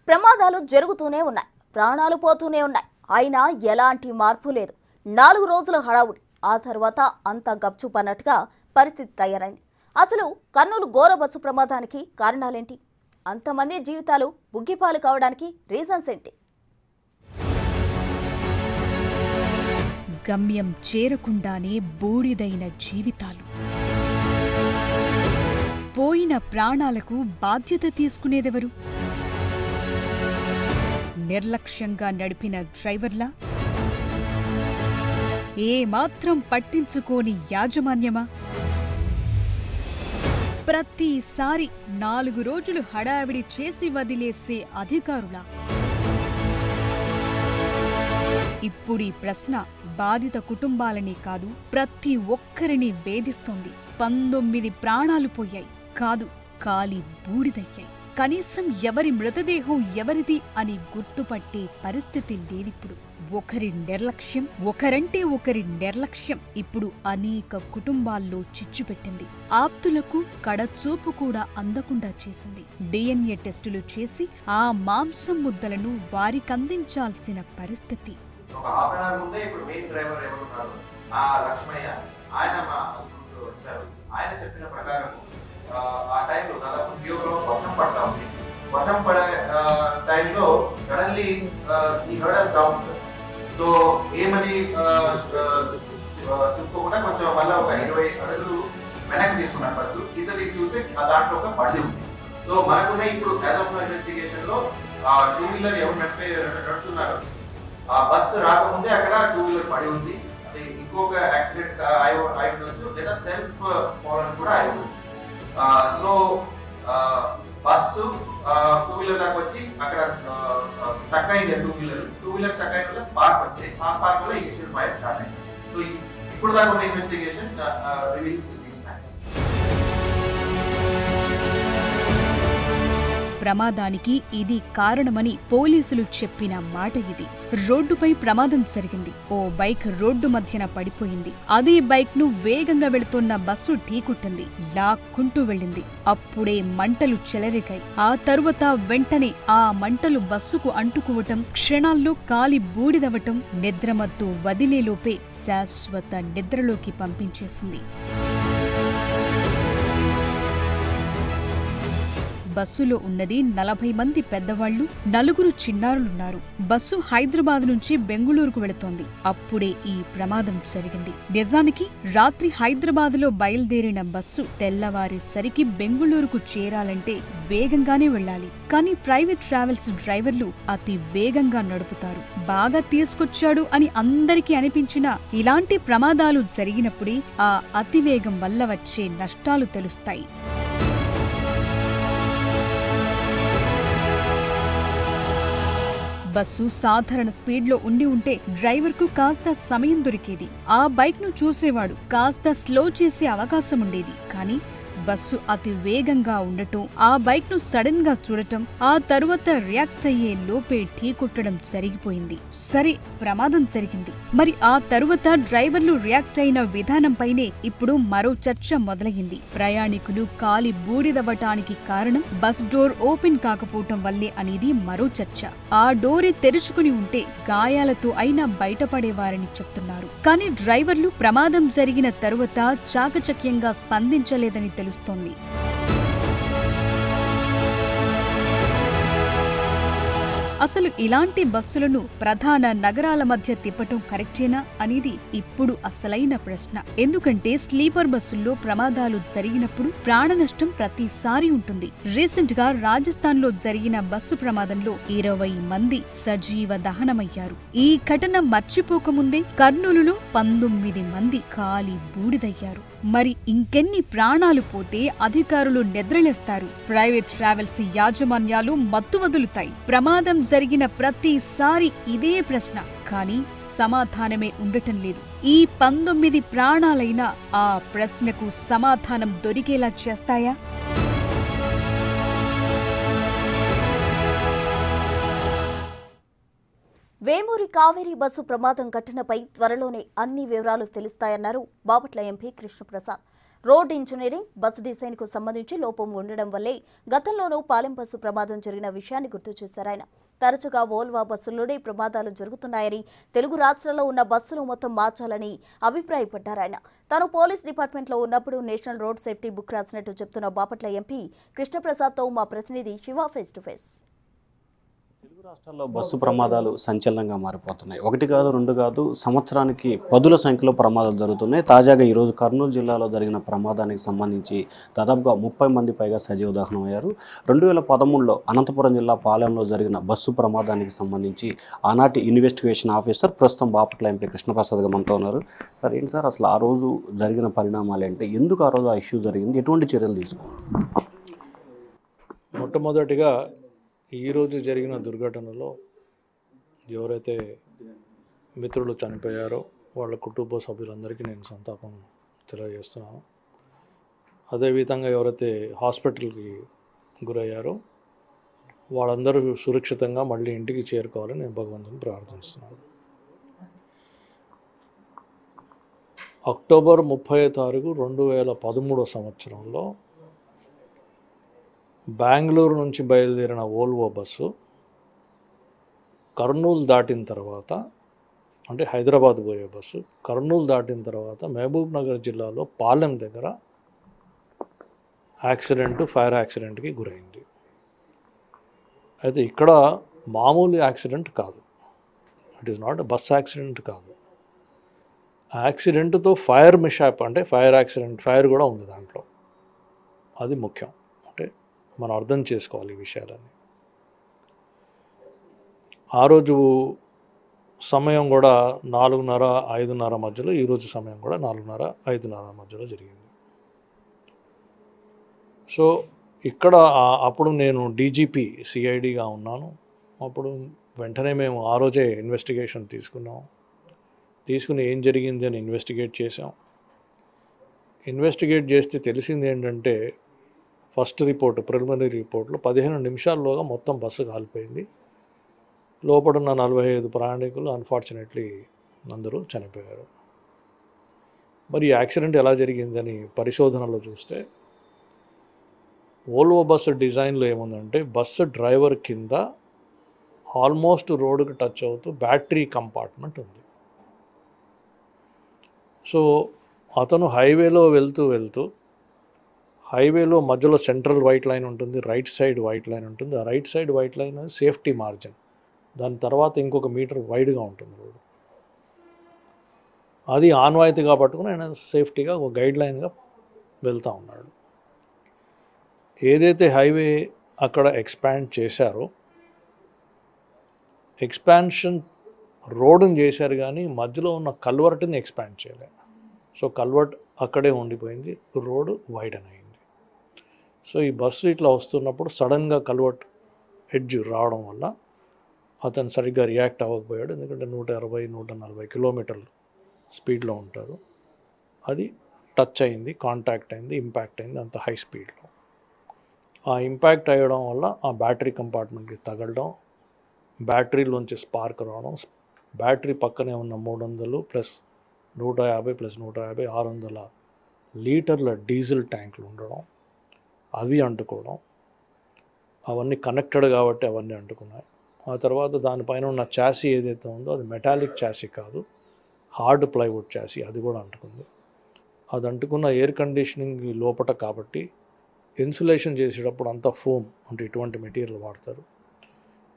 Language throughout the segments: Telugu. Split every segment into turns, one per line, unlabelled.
ప్రమాదాలు జరుగుతూనే ఉన్నాయి, ప్రాణాలు పోతూనే ఉన్నాయి. అయినా ఎలాంటి మార్పు లేదు. 4 రోజుల హడావుడి, ఆ తర్వాత అంతా గప్చుపన్నట్టుగా పరిస్థితి తయారైంది. అసలు కర్నూలు ఘోర బస్సు ప్రమాదానికి కారణాలేంటి? అంతమంది జీవితాలు బుగ్గిపాలు కావడానికి రీజన్స్ ఏంటి?
గమ్యం చేరకుండానే బూడిదైన జీవితాలు. పోయిన ప్రాణాలకు బాధ్యత తీసుకునేదెవరు? నిర్లక్ష్యంగా నడిపిన డ్రైవర్లా? ఏమాత్రం పట్టించుకోని యాజమాన్యమా? ప్రతిసారి 4 రోజులు హడావిడి చేసి వదిలేసే అధికారులా? ఇప్పుడీ ప్రశ్న బాధిత కుటుంబాలని కాదు, ప్రతి ఒక్కరిని వేధిస్తోంది. 19 ప్రాణాలు పోయాయి, కాదు కాలి బూడిదయ్యాయి. కనీసం ఎవరి మృతదేహం ఎవరిది అని గుర్తుపట్టే పరిస్థితి లేదిప్పుడు. ఒకరి నిర్లక్ష్యం, ఒకరి నిర్లక్ష్యం ఇప్పుడు అనేక కుటుంబాల్లో చిచ్చుపెట్టింది. ఆప్తులకు కడచూపు కూడా అందకుండా చేసింది. DNA టెస్టులు చేసి ఆ మాంసం ముద్దలను వారికందించాల్సిన పరిస్థితి.
ఆ టైంలో దాదాపు న్యూలో వర్షం పడతా ఉంది. వర్షం పడే టైంలో సడన్లీ ఈ హర్డ్ అ సౌండ్. సో ఏమని చూసుకోకుండా కొంచెం మళ్ళీ ఒక 20 అడుగులు వెనక్కి తీసుకున్నాను బస్సు. ఇతని చూస్తే ఆ దాంట్లో ఒక బండి ఉంది. సో మనకున్న ఇప్పుడు యాజ్ ఆఫ్ ఇన్వెస్టిగేషన్ లో 2 వీలర్ ఎవరు నడుస్తున్నారు, ఆ బస్సు రాకముందే అక్కడ 2 వీలర్ పడి ఉంది. అది ఇంకొక యాక్సిడెంట్ అయి ఉండొచ్చు, లేదా సెల్ఫ్ ఫాల్ కూడా అయి ఉండొచ్చు. సో బస్సు 2 వీలర్ దాకా వచ్చి అక్కడ స్టక్ అయింది. 2 వీలర్ స్టక్ అయిన వల్ల స్పార్క్ వచ్చాయి. ఆ స్పార్క్ వల్ల ఇనిషియల్ ఫైర్ స్టార్ట్ అయింది. సో ఇప్పుడు దాకా ఉన్న ఇన్వెస్టిగేషన్ రివీల్స్ దీస్ ఫ్యాక్ట్స్.
ప్రమాదానికి ఇది కారణమని పోలీసులు చెప్పిన మాట ఇది. రోడ్డుపై ప్రమాదం జరిగింది. ఓ బైక్ రోడ్డు మధ్యన పడిపోయింది. అదే బైక్ ను వేగంగా వెళుతున్న బస్సు ఢీకొట్టింది, లాక్కుంటూ వెళ్ళింది. అప్పుడే మంటలు చెలరేగాయి. ఆ తరువాత వెంటనే ఆ మంటలు బస్సుకు అంటుకోవటం, క్షణాల్లో కాలి బూడిదవటం నిద్రమత్తు వదిలేలోపే శాశ్వత నిద్రలోకి పంపించేసింది. బస్సులో ఉన్నది 40 మంది పెద్దవాళ్లు, 4 చిన్నారులున్నారు. బస్సు హైదరాబాద్ నుంచి బెంగుళూరుకు వెళుతోంది. అప్పుడే ఈ ప్రమాదం జరిగింది. నిజానికి రాత్రి హైదరాబాద్లో బయలుదేరిన బస్సు తెల్లవారేసరికి బెంగుళూరుకు చేరాలంటే వేగంగానే వెళ్లాలి. కానీ ప్రైవేట్ ట్రావెల్స్ డ్రైవర్లు అతి వేగంగా నడుపుతారు. బాగా తీసుకొచ్చాడు అని అందరికీ అనిపించినా ఇలాంటి ప్రమాదాలు జరిగినప్పుడే ఆ అతివేగం వల్ల వచ్చే నష్టాలు తెలుస్తాయి. బస్సు సాధారణ స్పీడ్లో ఉంటే డ్రైవర్కు కాస్త సమయం దొరికేది. ఆ బైక్ను చూసేవాడు కాస్త స్లో చేసే అవకాశం ఉండేది. కానీ బస్సు అతి వేగంగా ఉండటం, ఆ బైక్ను సడన్ గా చూడటం, ఆ తరువాత రియాక్ట్ అయ్యే లోపే ఢీకొట్టడం జరిగిపోయింది. సరే, ప్రమాదం జరిగింది. మరి ఆ తరువాత డ్రైవర్లు రియాక్ట్ అయిన విధానంపైనే ఇప్పుడు మరో చర్చ మొదలైంది. ప్రయాణికులు కాలి బూడిదవ్వటానికి కారణం బస్ డోర్ ఓపెన్ కాకపోవటం వల్లే అనేది మరో చర్చ. ఆ డోరే తెరుచుకుని ఉంటే గాయాలతో అయినా బయటపడేవారని చెప్తున్నారు. కానీ డ్రైవర్లు ప్రమాదం జరిగిన తరువాత చాకచక్యంగా స్పందించలేదని తెలుస్తోంది. అసలు ఇలాంటి బస్సులను ప్రధాన నగరాల మధ్య తిప్పటం కరెక్టేనా అనేది ఇప్పుడు అసలైన ప్రశ్న. ఎందుకంటే స్లీపర్ బస్సుల్లో ప్రమాదాలు జరిగినప్పుడు ప్రాణ నష్టం ప్రతిసారి ఉంటుంది. రీసెంట్ గా రాజస్థాన్ లో జరిగిన బస్సు ప్రమాదంలో 20 మంది సజీవ దహనమయ్యారు. ఈ ఘటన మర్చిపోకముందే కర్నూలులో 19 మంది కాలి బూడిదయ్యారు. మరి ఇంకెన్ని ప్రాణాలు పోతే అధికారులు నిద్రలేస్తారు? ప్రైవేట్ ట్రావెల్స్ యాజమాన్యాలు మత్తు వదులుతాయి? ప్రమాదం జరిగిన ప్రతిసారి ఇదే ప్రశ్న, కానీ సమాధానమే ఉండటం లేదు. ఈ 19 ప్రాణాలైనా ఆ ప్రశ్నకు సమాధానం దొరికేలా చేస్తాయా?
వేమూరి కావేరీ బస్సు ప్రమాదం ఘటనపై త్వరలోనే అన్ని వివరాలు తెలుస్తాయన్నారు Bapatla MP Krishnaprasad. Road engineering, bus డిజైన్కు సంబంధించి లోపం ఉండడం వల్లే గతంలోనూ పాలెం బస్సు ప్రమాదం జరిగిన విషయాన్ని గుర్తు చేశారు ఆయన. తరచుగా వోల్వా బస్సుల్లోనే ప్రమాదాలు జరుగుతున్నాయని, తెలుగు రాష్ట్రాల్లో ఉన్న బస్సులు మొత్తం మార్చాలని అభిప్రాయపడ్డారు ఆయన. తాను పోలీస్ డిపార్ట్మెంట్లో ఉన్నప్పుడు నేషనల్ రోడ్ సేఫ్టీ బుక్ రాసినట్టు చెప్తున్న బాపట్ల ఎంపీ కృష్ణప్రసాద్తో మా ప్రతినిధి Shiva face to face.
Telugu రాష్ట్రాల్లో బస్సు ప్రమాదాలు సంచలనంగా మారిపోతున్నాయి. ఒకటి కాదు, రెండు కాదు, సంవత్సరానికి పదుల సంఖ్యలో ప్రమాదాలు జరుగుతున్నాయి. తాజాగా ఈరోజు కర్నూలు జిల్లాలో జరిగిన ప్రమాదానికి సంబంధించి దాదాపుగా 30 మంది పైగా సజీవ దహనమయ్యారు. 2013లో అనంతపురం జిల్లా పాలెంలో జరిగిన బస్సు ప్రమాదానికి సంబంధించి ఆనాటి ఇన్వెస్టిగేషన్ ఆఫీసర్, ప్రస్తుతం బాపట్ల ఎంపీ కృష్ణప్రసాద్ మనతో ఉన్నారు. సార్, ఏంటి సార్ అసలు ఆ రోజు జరిగిన పరిణామాలు ఏంటి? ఎందుకు ఆ రోజు ఆ ఇష్యూ జరిగింది? ఎటువంటి చర్యలు తీసుకున్నారు?
మొట్టమొదటిగా ఈరోజు జరిగిన దుర్ఘటనలో ఎవరైతే మిత్రులు చనిపోయారో వాళ్ళ కుటుంబ సభ్యులందరికీ నేను సంతాపం తెలియజేస్తున్నాను. అదేవిధంగా ఎవరైతే హాస్పిటల్కి గురయ్యారో వాళ్ళందరూ సురక్షితంగా మళ్ళీ ఇంటికి చేరుకోవాలని నేను భగవంతుని ప్రార్థిస్తున్నాను. అక్టోబర్ 30 తారీఖు 2013 సంవత్సరంలో బెంగళూరు నుంచి బయలుదేరిన వోల్వో బస్సు కర్నూలు దాటిన తర్వాత, అంటే హైదరాబాద్ పోయే బస్సు కర్నూలు దాటిన తర్వాత మహబూబ్ నగర్ జిల్లాలో పాలెం దగ్గర ఫైర్ యాక్సిడెంట్కి గురైంది. అయితే ఇక్కడ మామూలు యాక్సిడెంట్ కాదు, it is not bus accident కాదు. యాక్సిడెంట్తో ఫైర్ మిషాప్, అంటే ఫైర్ యాక్సిడెంట్, ఫైర్ కూడా ఉంది దాంట్లో. అది ముఖ్యం, అంటే మనం అర్థం చేసుకోవాలి ఈ విషయాలన్నీ. ఆ రోజు సమయం కూడా 4:30, 5:30 మధ్యలో, ఈరోజు సమయం కూడా 4:30, 5:30 మధ్యలో జరిగింది. సో ఇక్కడ అప్పుడు నేను డీజీపీ సిఐడిగా ఉన్నాను. అప్పుడు వెంటనే మేము ఆ రోజే ఇన్వెస్టిగేషన్ తీసుకుని ఏం జరిగింది అని ఇన్వెస్టిగేట్ చేసాం. ఇన్వెస్టిగేట్ చేస్తే తెలిసింది ఏంటంటే, ఫస్ట్ రిపోర్ట్, ప్రిలిమినరీ రిపోర్ట్లో 15 నిమిషాల్లోగా మొత్తం బస్సు కాలిపోయింది. లోపడున్న 45 ప్రయాణికులు అన్ఫార్చునేట్లీ అందరూ చనిపోయారు. మరి ఈ యాక్సిడెంట్ ఎలా జరిగిందని పరిశోధనలో చూస్తే, వోల్వో బస్సు డిజైన్లో ఏముందంటే, బస్సు డ్రైవర్ కింద ఆల్మోస్ట్ రోడ్డుకి టచ్ అవుతూ బ్యాటరీ కంపార్ట్మెంట్ ఉంది. సో అతను హైవేలో వెళ్తూ హైవేలో మధ్యలో సెంట్రల్ వైట్ లైన్ ఉంటుంది, రైట్ సైడ్ వైట్ లైన్ ఉంటుంది. ఆ right side white line safety margin, దాని తర్వాత ఇంకొక మీటర్ వైడ్గా ఉంటుంది రోడ్డు. అది ఆన్వాయితీగా పట్టుకుని ఆయన సేఫ్టీగా ఒక గైడ్ లైన్గా వెళ్తూ ఉన్నాడు. ఏదైతే హైవే అక్కడ ఎక్స్పాండ్ చేశారో, ఎక్స్పాన్షన్ రోడ్డుని చేశారు కానీ మధ్యలో ఉన్న కల్వర్ట్ని ఎక్స్పాండ్ చేయలేదు. సో కల్వర్ట్ అక్కడే ఉండిపోయింది, రోడ్డు వైడన్ అయింది. సో ఈ బస్సు ఇట్లా వస్తున్నప్పుడు సడన్గా కల్వర్ట్ ఎడ్జ్ రావడం వల్ల అతను సరిగ్గా రియాక్ట్ అవ్వకపోయాడు. ఎందుకంటే 120-140 కిలోమీటర్లు స్పీడ్లో ఉంటారు. అది టచ్ అయింది, కాంటాక్ట్ అయింది, ఇంపాక్ట్ అయింది అంత హై స్పీడ్లో. ఆ ఇంపాక్ట్ అయ్యడం వల్ల ఆ బ్యాటరీ కంపార్ట్మెంట్కి తగలడం, బ్యాటరీలోంచి స్పార్క్ రావడం, బ్యాటరీ పక్కనే ఉన్న 300 ప్లస్ 150 ప్లస్ 150 600 లీటర్ల డీజిల్ ట్యాంకులు ఉండడం, అవి అంటుకోవడం, అవన్నీ కనెక్టెడ్ కాబట్టి అవన్నీ అంటుకున్నాయి. ఆ తర్వాత దానిపైన ఉన్న చాసీ ఏదైతే ఉందో అది మెటాలిక్ చాసీ కాదు, హార్డ్ ప్లైవుడ్ చాసీ, అది కూడా అంటుకుంది. అది అంటుకున్న ఎయిర్ కండిషనింగ్ లోపట కాబట్టి ఇన్సులేషన్ చేసేటప్పుడు అంతా ఫోమ్, అంటే ఇటువంటి మెటీరియల్ వాడతారు.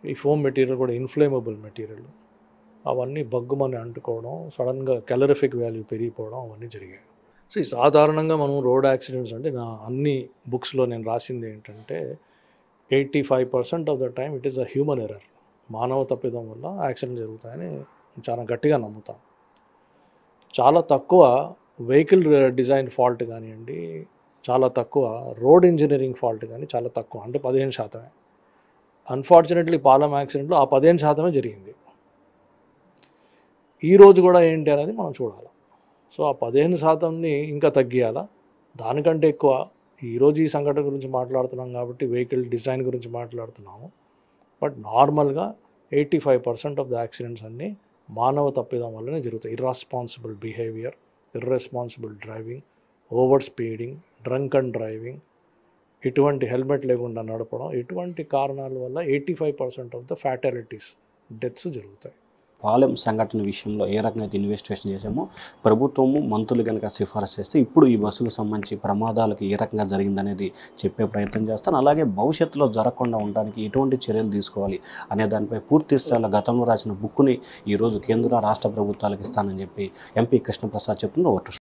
ఈ ఫోమ్ మెటీరియల్ కూడా ఇన్ఫ్లేమబుల్ మెటీరియల్. అవన్నీ బగ్గుమని అంటుకోవడం, సడన్గా క్యాలరిఫిక్ వాల్యూ పెరిగిపోవడం, అవన్నీ జరిగాయి. సో ఈ సాధారణంగా మనం రోడ్ యాక్సిడెంట్స్ అంటే నా అన్ని బుక్స్లో నేను రాసింది ఏంటంటే 85% of the time it is a human error, మానవ తప్పిదం వల్ల యాక్సిడెంట్ జరుగుతాయని చాలా గట్టిగా నమ్ముతాం. చాలా తక్కువ వెహికల్ డిజైన్ ఫాల్ట్ కానివ్వండి, చాలా తక్కువ రోడ్ ఇంజనీరింగ్ ఫాల్ట్ కానీ చాలా తక్కువ, అంటే 15%. అన్ఫార్చునేట్లీ పాలెం యాక్సిడెంట్లో ఆ 15% జరిగింది. ఈరోజు కూడా ఏంటి అనేది మనం చూడాలి. సో ఆ 15%ని ఇంకా తగ్గియాలా, దానికంటే ఎక్కువ ఈరోజు ఈ సంఘటన గురించి మాట్లాడుతున్నాం కాబట్టి వెహికల్ డిజైన్ గురించి మాట్లాడుతున్నాము. బట్ నార్మల్గా 85% ఆఫ్ ద యాక్సిడెంట్స్ అన్నీ మానవ తప్పిదం వల్లనే జరుగుతాయి. Irresponsible behaviour, irresponsible driving, over speeding, drunk and driving, ఇటువంటి హెల్మెట్ లేకుండా నడపడం, ఇటువంటి కారణాల వల్ల 85% ఆఫ్ ద ఫ్యాటాలిటీస్, డెత్స్ జరుగుతాయి.
పాలెం సంఘటన విషయంలో ఏ రకంగా అయితే ఇన్వెస్టిగేషన్ చేసామో ప్రభుత్వము మంత్రులు కనుక సిఫారసు చేస్తే ఇప్పుడు ఈ బస్సులకు సంబంధించి ప్రమాదాలకు ఏ రకంగా జరిగిందనేది చెప్పే ప్రయత్నం చేస్తాను. అలాగే భవిష్యత్తులో జరగకుండా ఉండడానికి ఎటువంటి చర్యలు తీసుకోవాలి అనే దానిపై పూర్తి స్థాయిలో గతంలో రాసిన బుక్ని ఈరోజు కేంద్ర రాష్ట్ర ప్రభుత్వాలకు ఇస్తానని చెప్పి ఎంపీ కృష్ణప్రసాద్ చెప్తున్న ఓటర్